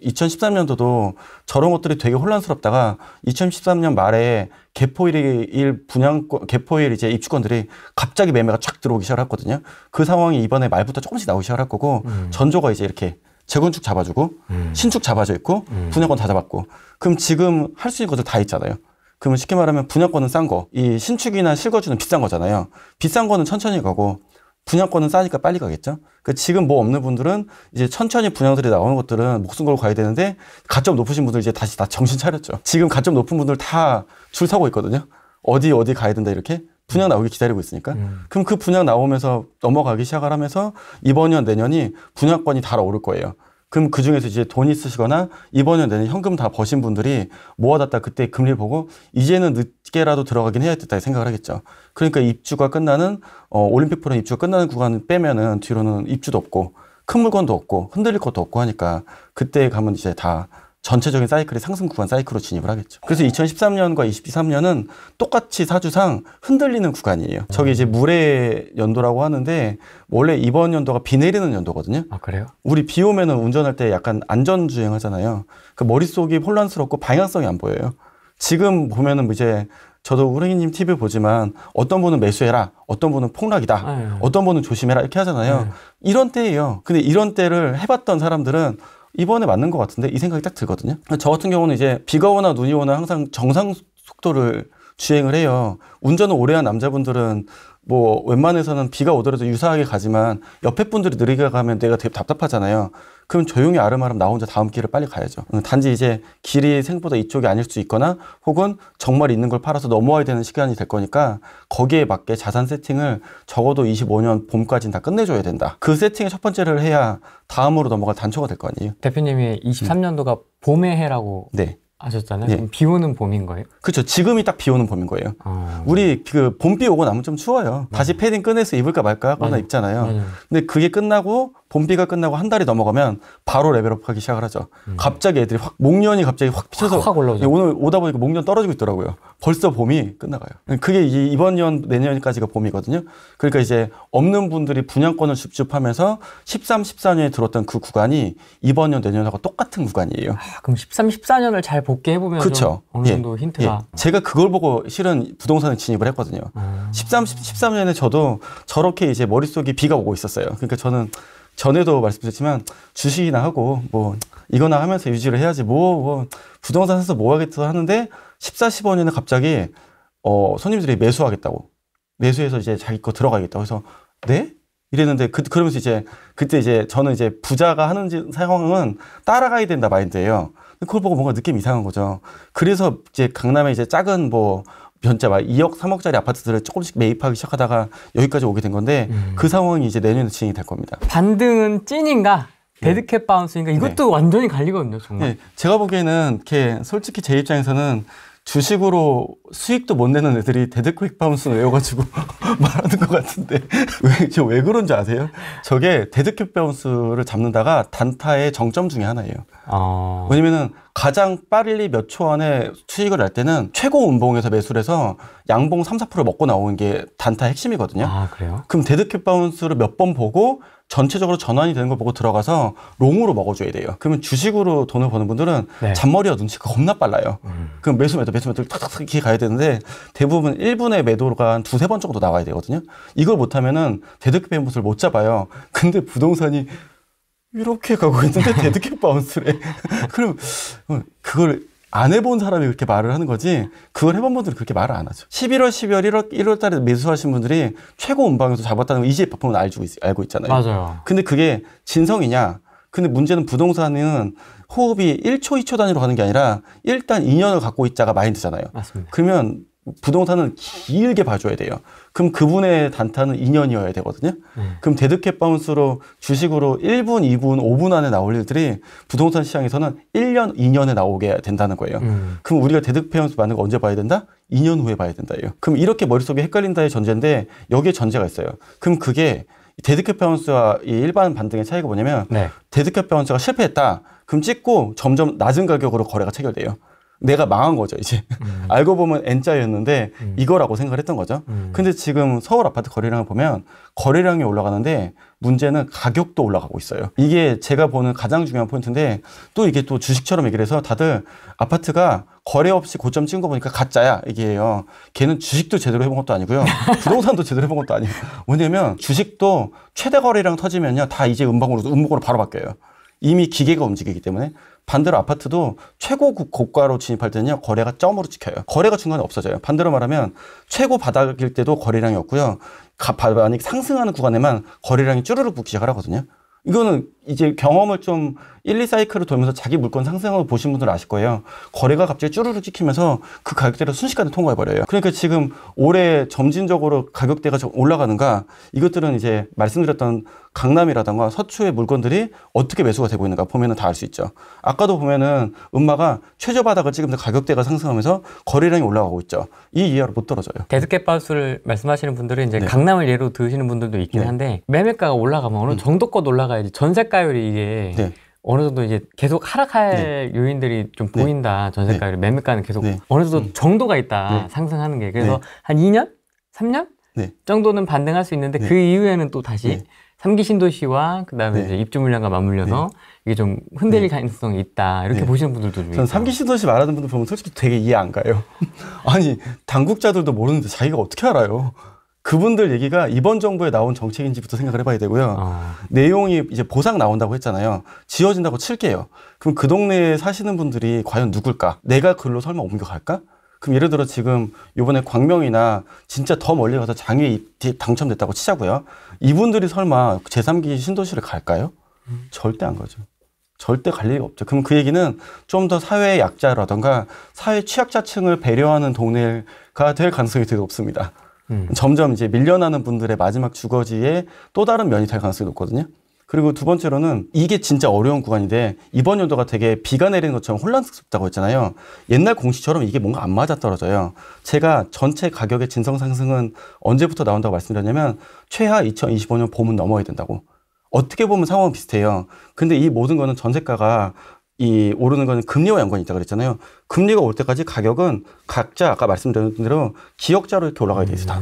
2013년도도 저런 것들이 되게 혼란스럽다가 2013년 말에 개포일 이제 입주권들이 갑자기 매매가 쫙 들어오기 시작했거든요. 그 상황이 이번에 말부터 조금씩 나오기 시작할 거고 전조가 이제 이렇게 재건축 잡아주고 신축 잡아져 있고 분양권 다 잡았고 그럼 지금 할 수 있는 것들 다 있잖아요. 그러면 쉽게 말하면 분양권은 싼 거, 이 신축이나 실거주는 비싼 거잖아요. 비싼 거는 천천히 가고 분양권은 싸니까 빨리 가겠죠. 그러니까 지금 뭐 없는 분들은 이제 천천히 분양들이 나오는 것들은 목숨 걸고 가야 되는데 가점 높으신 분들 이제 다시 다 정신 차렸죠. 지금 가점 높은 분들 다 줄 서고 있거든요. 어디 가야 된다 이렇게 분양 나오기 기다리고 있으니까. 그럼 그 분양 나오면서 넘어가기 시작을 하면서 이번 년 내년이 분양권이 달아오를 거예요. 그럼 그 중에서 이제 돈 있으시거나 이번 년 내내 현금 다 버신 분들이 모아놨다 그때 금리를 보고 이제는 늦게라도 들어가긴 해야 됐다 생각을 하겠죠. 그러니까 입주가 끝나는 올림픽 프로 입주가 끝나는 구간 빼면은 뒤로는 입주도 없고 큰 물건도 없고 흔들릴 것도 없고 하니까 그때 가면 이제 다 전체적인 사이클이 상승 구간 사이클로 진입을 하겠죠. 그래서 2013년과 2023년은 똑같이 사주상 흔들리는 구간이에요. 저게 이제 물의 연도라고 하는데 원래 이번 연도가 비 내리는 연도거든요. 아, 그래요? 우리 비 오면은 운전할 때 약간 안전주행 하잖아요. 그 머릿속이 혼란스럽고 방향성이 안 보여요. 지금 보면은 이제 저도 우랭이님 TV 보지만 어떤 분은 매수해라, 어떤 분은 폭락이다, 어떤 분은 조심해라 이렇게 하잖아요. 이런 때예요. 근데 이런 때를 해봤던 사람들은 이번에 맞는 것 같은데 이 생각이 딱 들거든요. 저 같은 경우는 이제 비가 오나 눈이 오나 항상 정상 속도를 주행을 해요. 운전을 오래 한 남자분들은 뭐 웬만해서는 비가 오더라도 유사하게 가지만 옆에 분들이 느리게 가면 내가 되게 답답하잖아요. 그럼 조용히 아름아름 나 혼자 다음 길을 빨리 가야죠. 단지 이제 길이 생각보다 이쪽이 아닐 수 있거나 혹은 정말 있는 걸 팔아서 넘어와야 되는 시간이 될 거니까 거기에 맞게 자산 세팅을 적어도 25년 봄까지는 다 끝내줘야 된다. 그 세팅의 첫 번째를 해야 다음으로 넘어갈 단초가 될 거 아니에요. 대표님이 23년도가 봄의 해라고 네. 하셨잖아요. 네. 그럼 비 오는 봄인 거예요? 그렇죠. 지금이 딱 비 오는 봄인 거예요. 우리 그 봄비 오고 나면 좀 추워요. 다시 패딩 꺼내서 입을까 말까 하거나 입잖아요. 근데 그게 끝나고 봄비가 끝나고 한 달이 넘어가면 바로 레벨업하기 시작을 하죠. 갑자기 애들이 목련이 갑자기 확 피쳐서 확 올라오죠. 오늘 오다 보니까 목련 떨어지고 있더라고요. 벌써 봄이 끝나가요. 그게 이번 년 내년까지가 봄이거든요. 그러니까 이제 없는 분들이 분양권을 줍줍하면서 13, 14년에 들었던 그 구간이 이번 년 내년하고 똑같은 구간이에요. 그럼 13, 14년을 잘 복귀해보면 그렇죠. 어느 정도 힌트가. 제가 그걸 보고 실은 부동산에 진입을 했거든요. 13년에 저도 저렇게 이제 머릿속에 비가 오고 있었어요. 그러니까 저는 전에도 말씀드렸지만 주식이나 하고 뭐 이거나 하면서 유지를 해야지 뭐 부동산 사서 뭐 하겠다 하는데 14, 15년에 갑자기 손님들이 매수하겠다고 매수해서 이제 자기 거 들어가겠다고 해서 네? 이랬는데 그러면서 이제 그때 이제 저는 이제 부자가 하는 상황은 따라가야 된다 마인드예요. 그걸 보고 뭔가 느낌이 이상한 거죠. 그래서 이제 강남에 이제 작은 뭐 현재 막 2억, 3억짜리 아파트들을 조금씩 매입하기 시작하다가 여기까지 오게 된 건데 그 상황이 이제 내년에 진행이 될 겁니다. 반등은 찐인가? 데드캣 바운스인가? 이것도 완전히 갈리거든요, 정말. 네. 제가 보기에는 이렇게 솔직히 제 입장에서는 주식으로 수익도 못 내는 애들이 데드캣 바운스는 외워가지고 말하는 것 같은데 왜 그런지 아세요? 저게 데드캣 바운스를 잡는다가 단타의 정점 중에 하나예요. 왜냐면은 가장 빨리 몇 초 안에 수익을 낼 때는 최고 운봉에서 매수를 해서 양봉 3, 4% 먹고 나오는 게 단타 핵심이거든요. 아, 그래요? 그럼 데드캣 바운스를 몇 번 보고 전체적으로 전환이 되는 걸 보고 들어가서 롱으로 먹어줘야 돼요. 그러면 주식으로 돈을 버는 분들은 잔머리와 눈치가 겁나 빨라요. 그럼 매수 탁탁탁 이렇게 가야 되는데 대부분 1분의 매도가 한 두세 번 정도 나와야 되거든요. 이걸 못하면은 데드캣 바운스를 못 잡아요. 근데 부동산이 이렇게 가고 있는데 데드캣 바운스래. 그럼 그걸 안 해본 사람이 그렇게 말을 하는 거지 그걸 해본 분들은 그렇게 말을 안 하죠. 11월, 12월, 1월 달에 매수하신 분들이 최고 운방에서 잡았다는 거 이제 보면 알고 있잖아요. 맞아요. 근데 그게 진성이냐? 근데 문제는 부동산은 호흡이 1초, 2초 단위로 가는 게 아니라 일단 2년을 갖고 있자가 마인드잖아요. 맞습니다. 그러면 부동산은 길게 봐줘야 돼요. 그럼 그분의 단타는 2년이어야 되거든요. 그럼 데드캣 바운스로 주식으로 1분, 2분, 5분 안에 나올 일들이 부동산 시장에서는 1년, 2년에 나오게 된다는 거예요. 그럼 우리가 데드캣 바운스 맞는 거 언제 봐야 된다? 2년 후에 봐야 된다예요. 그럼 이렇게 머릿속에 헷갈린다의 전제인데 여기에 전제가 있어요. 그럼 그게 데드캣 바운스와 이 일반 반등의 차이가 뭐냐면 데드캣 바운스가 실패했다. 그럼 찍고 점점 낮은 가격으로 거래가 체결돼요. 내가 망한 거죠, 이제. 알고 보면 N자였는데 이거라고 생각을 했던 거죠. 근데 지금 서울 아파트 거래량을 보면 거래량이 올라가는데 문제는 가격도 올라가고 있어요. 이게 제가 보는 가장 중요한 포인트인데 또 이게 또 주식처럼 얘기를 해서 다들 아파트가 거래 없이 고점 찍은 거 보니까 가짜야 이게요. 걔는 주식도 제대로 해본 것도 아니고요. 부동산도 제대로 해본 것도 아니에요. 뭐냐면 주식도 최대 거래량 터지면요. 다 이제 음목으로 바로 바뀌어요. 이미 기계가 움직이기 때문에. 반대로 아파트도 최고 고가로 진입할 때는요. 거래가 점으로 찍혀요. 거래가 중간에 없어져요. 반대로 말하면 최고 바닥일 때도 거래량이 없고요. 만약 상승하는 구간에만 거래량이 쭈르륵 붙기 시작을 하거든요. 이거는 이제 경험을 좀 1, 2사이클을 돌면서 자기 물건 상승하는 걸 보신 분들은 아실 거예요. 거래가 갑자기 쭈르륵 찍히면서 그 가격대를 순식간에 통과해버려요. 그러니까 지금 올해 점진적으로 가격대가 올라가는가 이것들은 이제 말씀드렸던 강남이라던가 서초의 물건들이 어떻게 매수가 되고 있는가 보면은 다 알 수 있죠. 아까도 보면은 음마가 최저 바닥을 찍으면서 가격대가 상승하면서 거래량이 올라가고 있죠. 이 이하로 못 떨어져요. 데드캣 바우스를 말씀하시는 분들은 이제 네. 강남을 예로 드시는 분들도 있긴 네. 한데 매매가가 올라가면 어느 정도껏 올라가야지 전세가율이 이게 네. 어느 정도 이제 계속 하락할 요인들이 좀 보인다. 전세가율이 매매가는 계속 어느 정도 정도가 있다. 상승하는 게. 그래서 한 2년? 3년? 정도는 반등할 수 있는데 그 이후에는 또 다시 3기 신도시와 그다음에 이제 입주 물량과 맞물려서 이게 좀 흔들릴 가능성이 있다. 이렇게 보시는 분들도 좀 저는 3기 신도시 말하는 분들 보면 솔직히 되게 이해 안 가요. 아니 당국자들도 모르는데 자기가 어떻게 알아요? 그분들 얘기가 이번 정부에 나온 정책인지부터 생각을 해봐야 되고요. 내용이 이제 보상 나온다고 했잖아요. 지어진다고 칠게요. 그럼 그 동네에 사시는 분들이 과연 누굴까? 내가 글로 설마 옮겨갈까? 그럼 예를 들어 지금 이번에 광명이나 진짜 더 멀리 가서 장애에 당첨됐다고 치자고요. 이분들이 설마 제3기 신도시를 갈까요? 절대 안 가죠. 절대 갈 리가 없죠. 그럼 그 얘기는 좀 더 사회 약자라던가 사회 취약자층을 배려하는 동네가 될 가능성이 되게 높습니다. 점점 이제 밀려나는 분들의 마지막 주거지에 또 다른 면이 될 가능성이 높거든요. 그리고 두 번째로는 이게 진짜 어려운 구간인데 이번 연도가 되게 비가 내리는 것처럼 혼란스럽다고 했잖아요. 옛날 공시처럼 이게 뭔가 안 맞아떨어져요. 제가 전체 가격의 진성 상승은 언제부터 나온다고 말씀드렸냐면 최하 2025년 봄은 넘어야 된다고. 어떻게 보면 상황은 비슷해요. 근데 이 모든 거는 전세가가 이 오르는 거는 금리와 연관이 있다고 그랬잖아요. 금리가 올 때까지 가격은 각자 아까 말씀드린 대로 기역자로 이렇게 올라가야 돼 있어.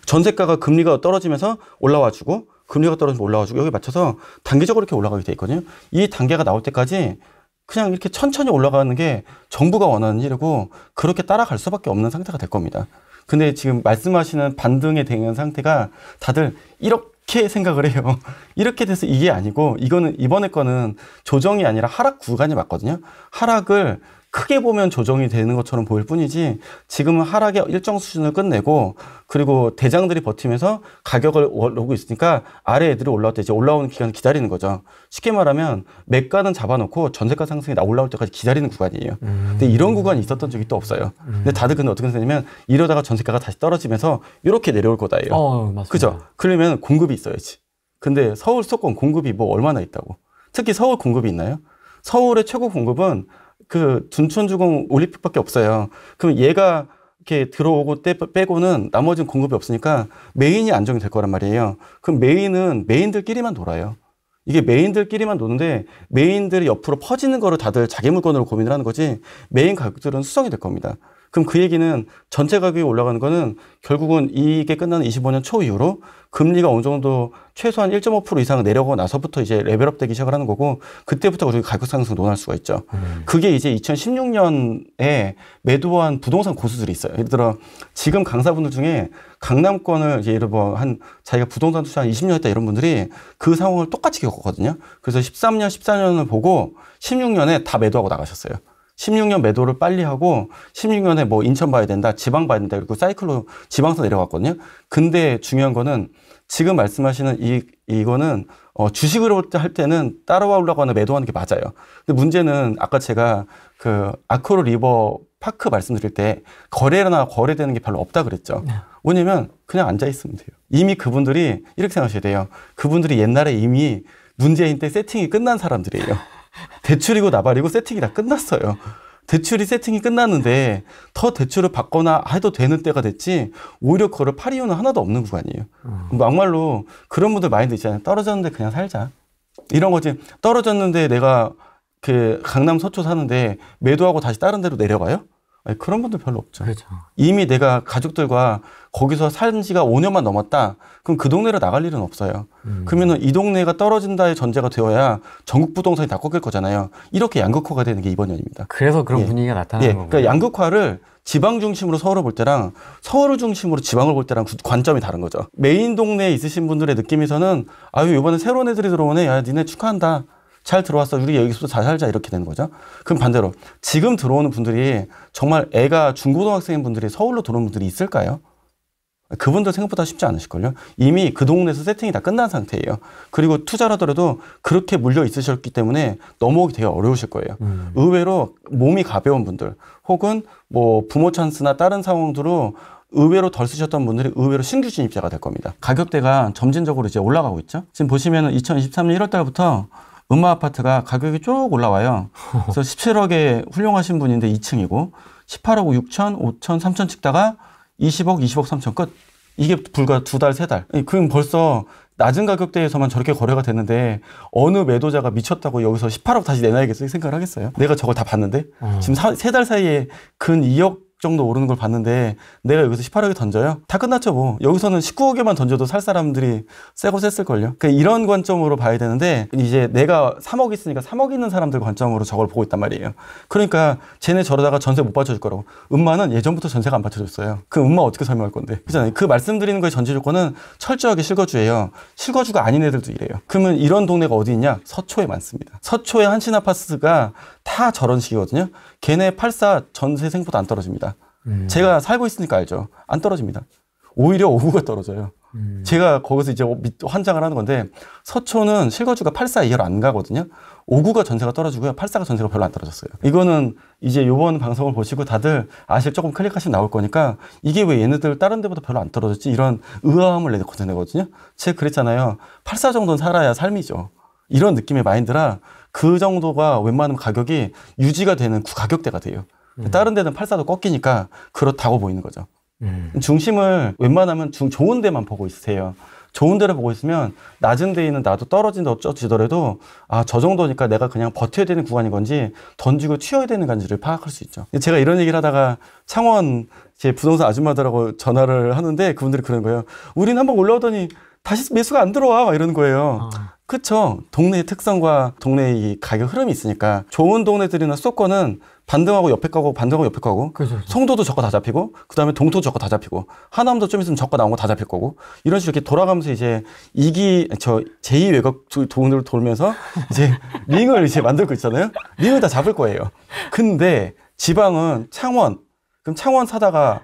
전세가가 금리가 떨어지면서 올라와주고 금리가 떨어지면 올라와주고 여기 맞춰서 단계적으로 이렇게 올라가게 돼 있거든요. 이 단계가 나올 때까지 그냥 이렇게 천천히 올라가는 게 정부가 원하는 일이고 그렇게 따라갈 수밖에 없는 상태가 될 겁니다. 근데 지금 말씀하시는 반등에 대응한 상태가 다들 이렇게 생각을 해요. 이렇게 돼서 이게 아니고 이거는 이번에 거는 조정이 아니라 하락 구간이 맞거든요. 하락을 크게 보면 조정이 되는 것처럼 보일 뿐이지 지금은 하락의 일정 수준을 끝내고 그리고 대장들이 버티면서 가격을 오르고 있으니까 아래 애들이 올라올 때 이제 올라오는 기간을 기다리는 거죠. 쉽게 말하면 매가는 잡아놓고 전세가 상승이 올라올 때까지 기다리는 구간이에요. 근데 이런 구간이 있었던 적이 또 없어요. 근데 다들 근데 어떻게 생각하냐면 이러다가 전세가가 다시 떨어지면서 이렇게 내려올 거다예요. 맞습니다. 그죠? 그러면 공급이 있어야지. 근데 서울 수도권 공급이 뭐 얼마나 있다고. 특히 서울 공급이 있나요? 서울의 최고 공급은 그 둔촌주공 올림픽밖에 없어요. 그럼 얘가 이렇게 들어오고 때 빼고는 나머지는 공급이 없으니까 메인이 안정이 될 거란 말이에요. 그럼 메인은 메인들끼리만 놀아요. 이게 메인들끼리만 노는데 메인들이 옆으로 퍼지는 거를 다들 자기 물건으로 고민을 하는 거지 메인 가격들은 수성이 될 겁니다. 그럼 그 얘기는 전체 가격이 올라가는 거는 결국은 이게 끝나는 25년 초 이후로 금리가 어느 정도 최소한 1.5% 이상 내려가고 나서부터 이제 레벨업 되기 시작을 하는 거고 그때부터 우리가 가격 상승 논할 수가 있죠. 그게 이제 2016년에 매도한 부동산 고수들이 있어요. 예를 들어 지금 강사분들 중에 강남권을 이제 예를 들어 한 자기가 부동산 투자 한 20년 했다 이런 분들이 그 상황을 똑같이 겪었거든요. 그래서 13년, 14년을 보고 16년에 다 매도하고 나가셨어요. 16년 매도를 빨리 하고 16년에 뭐 인천 봐야 된다, 지방 봐야 된다 그리고 사이클로 지방서 내려갔거든요. 근데 중요한 거는 지금 말씀하시는 이거는 주식을 할 때는 따라오려고 하는 매도하는 게 맞아요. 근데 문제는 아까 제가 그 아크로 리버 파크 말씀드릴 때 거래되는 게 별로 없다 그랬죠. 왜냐면 그냥 앉아 있으면 돼요. 이미 그분들이 이렇게 생각하셔야 돼요. 그분들이 옛날에 이미 문재인 때 세팅이 끝난 사람들이에요. 대출이고 나발이고 세팅이 다 끝났어요. 대출이 세팅이 끝났는데 더 대출을 받거나 해도 되는 때가 됐지 오히려 그거를 팔 이유는 하나도 없는 구간이에요. 막말로 그런 분들 마인드 있잖아요. 떨어졌는데 그냥 살자. 이런 거지. 떨어졌는데 내가 그 강남 서초 사는데 매도하고 다시 다른 데로 내려가요? 아니, 그런 분들 별로 없죠. 그렇죠. 이미 내가 가족들과 거기서 산 지가 5년만 넘었다. 그럼 그 동네로 나갈 일은 없어요. 그러면은 이 동네가 떨어진다의 전제가 되어야 전국 부동산이 다 꺾일 거잖아요. 이렇게 양극화가 되는 게 이번 년입니다. 그래서 그런 분위기가 나타나는 거고. 그러니까 양극화를 지방 중심으로 서울을 볼 때랑 서울을 중심으로 지방을 볼 때랑 관점이 다른 거죠. 메인 동네에 있으신 분들의 느낌에서는 아유 이번에 새로운 애들이 들어오네. 야 니네 축하한다. 잘 들어왔어. 우리 여기서 잘 살자. 이렇게 되는 거죠. 그럼 반대로 지금 들어오는 분들이 정말 애가 중고등학생인 분들이 서울로 들어오는 분들이 있을까요? 그분들 생각보다 쉽지 않으실걸요. 이미 그 동네에서 세팅이 다 끝난 상태예요. 그리고 투자를 하더라도 그렇게 물려 있으셨기 때문에 넘어오기 되게 어려우실 거예요. 의외로 몸이 가벼운 분들 혹은 뭐 부모 찬스나 다른 상황들로 의외로 덜 쓰셨던 분들이 의외로 신규 진입자가 될 겁니다. 가격대가 점진적으로 이제 올라가고 있죠. 지금 보시면은 2023년 1월 달부터 음마 아파트가 가격이 쭉 올라와요. 그래서 17억에 훌륭하신 분인데 2층이고 18억 6천, 5천, 3천 찍다가 20억, 20억 3천 끝. 이게 불과 2달, 3달. 그럼 벌써 낮은 가격대에서만 저렇게 거래가 됐는데 어느 매도자가 미쳤다고 여기서 18억 다시 내놔야겠어요? 생각을 하겠어요? 내가 저걸 다 봤는데 지금 3달 사이에 근 2억 정도 오르는 걸 봤는데 내가 여기서 18억에 던져요? 다 끝났죠 뭐. 여기서는 19억에만 던져도 살 사람들이 세고 셌을걸요. 그러니까 이런 관점으로 봐야 되는데 이제 내가 3억 있으니까 3억 있는 사람들 관점으로 저걸 보고 있단 말이에요. 그러니까 쟤네 저러다가 전세 못 받쳐줄 거라고. 음마는 예전부터 전세가 안 받쳐줬어요. 그 음마 어떻게 설명할 건데. 그렇잖아요. 그 말씀드리는 거에 전제 조건은 철저하게 실거주예요. 실거주가 아닌 애들도 이래요. 그러면 이런 동네가 어디 있냐? 서초에 많습니다. 서초에 한신아파트가 다 저런 식이거든요. 걔네 84 전세 생보다 안 떨어집니다. 제가 살고 있으니까 알죠. 안 떨어집니다. 오히려 5구가 떨어져요. 제가 거기서 이제 환장을 하는 건데 서초는 실거주가 84 이하로 안 가거든요. 5구가 전세가 떨어지고요. 84가 전세가 별로 안 떨어졌어요. 이거는 이제 요번 방송을 보시고 다들 아실 조금 클릭하시면 나올 거니까 이게 왜 얘네들 다른 데보다 별로 안 떨어졌지? 이런 의아함을 내거든요. 제가 그랬잖아요. 84 정도는 살아야 삶이죠. 이런 느낌의 마인드라 그 정도가 웬만하면 가격이 유지가 되는 가격대가 돼요. 다른 데는 84도 꺾이니까 그렇다고 보이는 거죠. 중심을 웬만하면 좋은 데만 보고 있으세요. 좋은 데를 보고 있으면 낮은 데에는 나도 떨어진다 어쩌지더라도 아, 저 정도니까 내가 그냥 버텨야 되는 구간인 건지 던지고 튀어야 되는 건지를 파악할 수 있죠. 제가 이런 얘기를 하다가 창원 제 부동산 아줌마들하고 전화를 하는데 그분들이 그러는 거예요. 우린 한번 올라오더니 다시 매수가 안 들어와 막 이러는 거예요. 그쵸. 동네의 특성과 동네의 이 가격 흐름이 있으니까 좋은 동네들이나 수도권은 반등하고 옆에 가고 반등하고 옆에 가고 그렇죠. 송도도 저거 다 잡히고 그다음에 동토도 저거 다 잡히고 하남도 좀 있으면 저거 나온 거 다 잡힐 거고 이런 식으로 이렇게 돌아가면서 이제 제2 외곽 동네를 돌면서 이제 링을 이제 만들고 있잖아요. 링을 다 잡을 거예요. 근데 지방은 창원 그럼 창원 사다가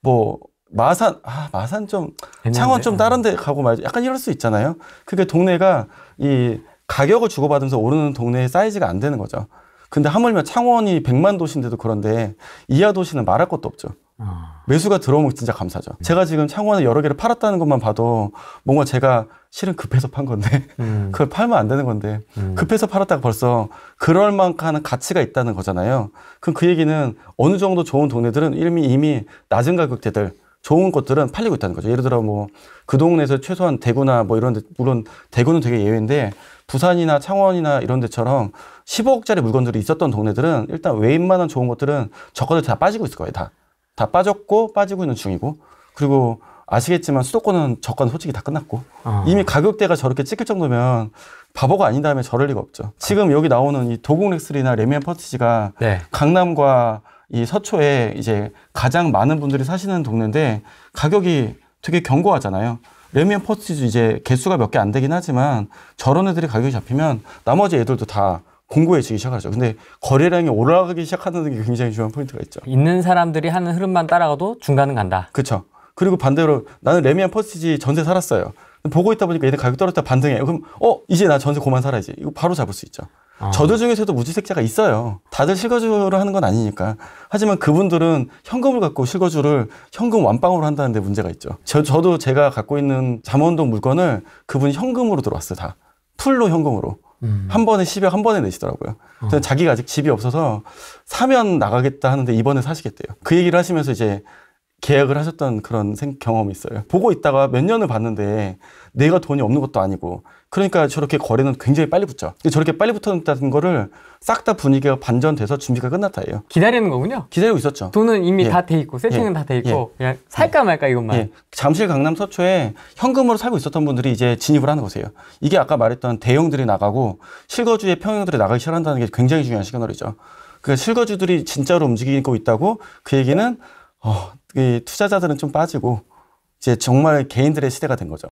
뭐 마산 좀 창원 좀 다른 데 가고 말지 약간 이럴 수 있잖아요. 그게 동네가 이 가격을 주고받으면서 오르는 동네의 사이즈가 안 되는 거죠. 근데 하물며 창원이 100만 도시인데도 그런데 이하 도시는 말할 것도 없죠. 매수가 들어오면 진짜 감사죠. 제가 지금 창원에 여러 개를 팔았다는 것만 봐도 뭔가 제가 실은 급해서 판 건데 그걸 팔면 안 되는 건데 급해서 팔았다가 벌써 그럴 만한 가치가 있다는 거잖아요. 그럼 그 얘기는 어느 정도 좋은 동네들은 이미 낮은 가격대들 좋은 것들은 팔리고 있다는 거죠. 예를 들어 뭐 그 동네에서 최소한 대구나 뭐 이런 데 물론 대구는 되게 예외인데 부산이나 창원이나 이런 데처럼 15억짜리 물건들이 있었던 동네들은 일단 웬만한 좋은 것들은 저거들 다 빠지고 있을 거예요. 다 빠졌고 빠지고 있는 중이고 그리고 아시겠지만 수도권은 저가는 솔직히 다 끝났고 이미 가격대가 저렇게 찍힐 정도면 바보가 아닌 다음에 저럴 리가 없죠. 지금 여기 나오는 이 도곡렉스리나 레미안 퍼티지가 강남과 이 서초에 이제 가장 많은 분들이 사시는 동네인데 가격이 되게 견고하잖아요. 레미안 퍼티지 이제 개수가 몇 개 안 되긴 하지만 저런 애들이 가격이 잡히면 나머지 애들도 다 공고해지기 시작하죠. 근데 거래량이 올라가기 시작하는 게 굉장히 중요한 포인트가 있죠. 있는 사람들이 하는 흐름만 따라가도 중간은 간다. 그렇죠. 그리고 반대로 나는 레미안 퍼티지 전세 살았어요. 보고 있다 보니까 얘네 가격 떨어졌다 반등해요. 그럼 이제 나 전세 그만 살아야지. 이거 바로 잡을 수 있죠. 저들 중에서도 무주택자가 있어요. 다들 실거주를 하는 건 아니니까. 하지만 그분들은 현금을 갖고 실거주를 현금 완빵으로 한다는 데 문제가 있죠. 저도 제가 갖고 있는 잠원동 물건을 그분이 현금으로 들어왔어요. 다. 풀로 현금으로. 한 번에 10억 한 번에 내시더라고요. 자기가 아직 집이 없어서 사면 나가겠다 하는데 이번에 사시겠대요. 그 얘기를 하시면서 이제 계약을 하셨던 그런 경험이 있어요. 보고 있다가 몇 년을 봤는데 내가 돈이 없는 것도 아니고 그러니까 저렇게 거래는 굉장히 빨리 붙죠. 저렇게 빨리 붙었다는 거를 싹 다 분위기가 반전돼서 준비가 끝났다예요. 기다리는 거군요. 기다리고 있었죠. 돈은 이미 다 돼 있고 세팅은 다 돼 있고 그냥 살까 말까 이것만. 잠실 강남 서초에 현금으로 살고 있었던 분들이 이제 진입을 하는 거세요. 이게 아까 말했던 대형들이 나가고 실거주의 평형들이 나가기 시작한다는 게 굉장히 중요한 시그널이죠. 그러니까 실거주들이 진짜로 움직이고 있다고 그 얘기는 이 투자자들은 좀 빠지고 이제 정말 개인들의 시대가 된 거죠.